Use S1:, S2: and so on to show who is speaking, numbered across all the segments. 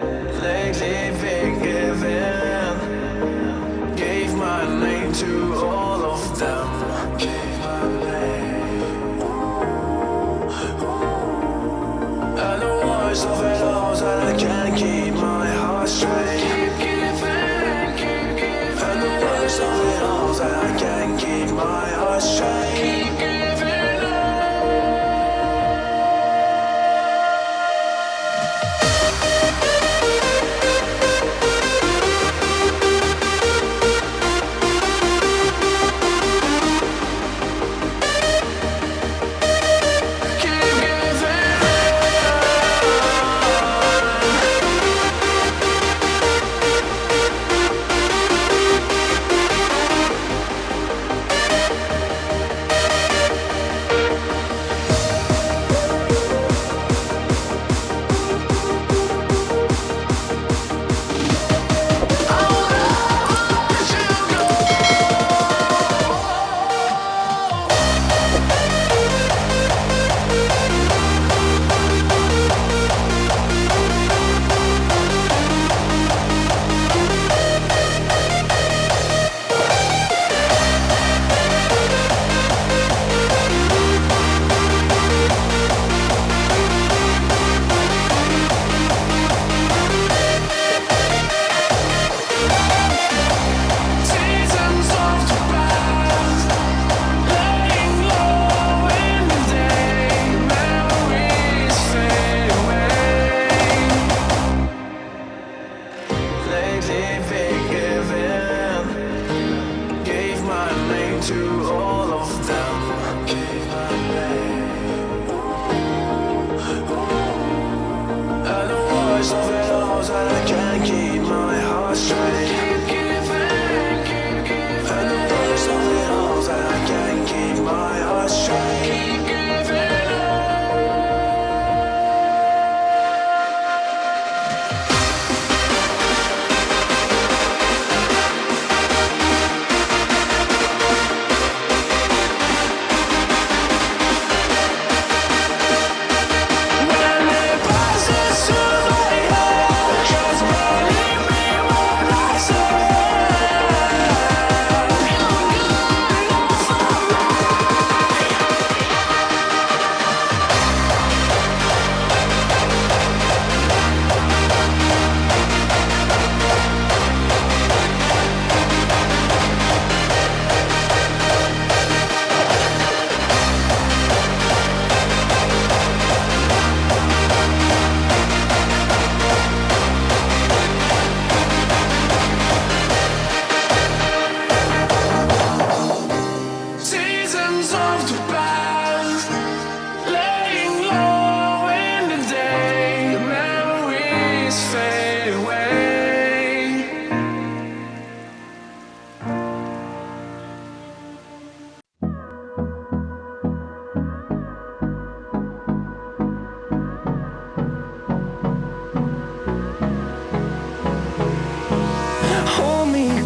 S1: Lately forgiven, gave my name to all of them. Gave my name. And the worst of it all is that I can't keep my heart straight. Keep giving, keep giving. And the worst of it all is that I can't keep my heart straight. Keep giving up. To all of them, gave my name. And the worst of it all is that I can't keep my heart straight. Keep giving, keep giving. And the worst of it all is that I can't keep my heart straight. Keep giving up.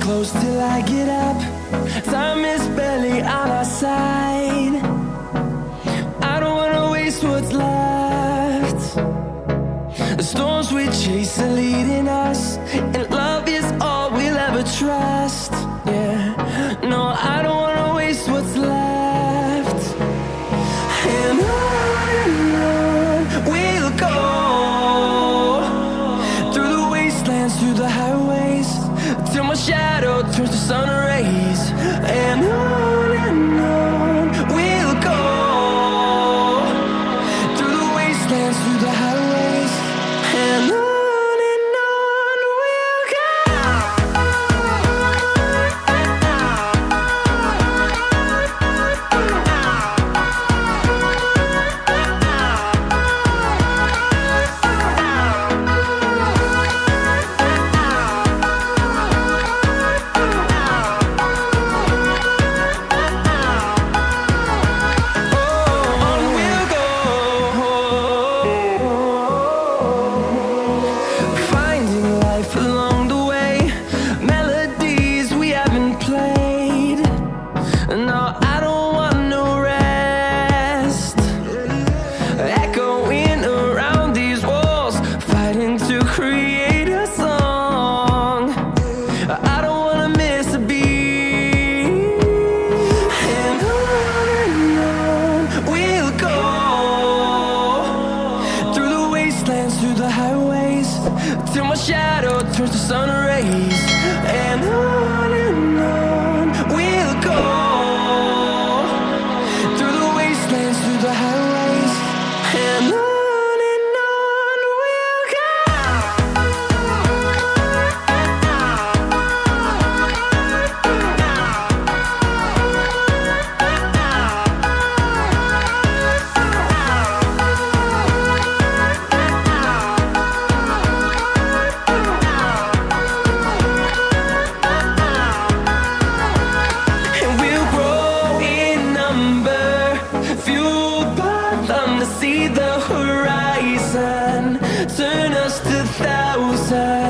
S2: Close till I get up. Time is barely on our side. I don't wanna waste what's left. The storms we chase are leading us, and love is all we'll ever trust. Yeah, no, I don't wanna waste what's left. And on we'll go, through the wastelands, through the highways, till my shadow turns to sun rays. And on we'll go, through the wastelands, through the highways. And on we'll go. till my shadow turns to sun rays. And on we'll go, through the wastelands, through the highways, and on we'll go. And we'll grow in number, fueled by them to see the horizon, turn us to thousands.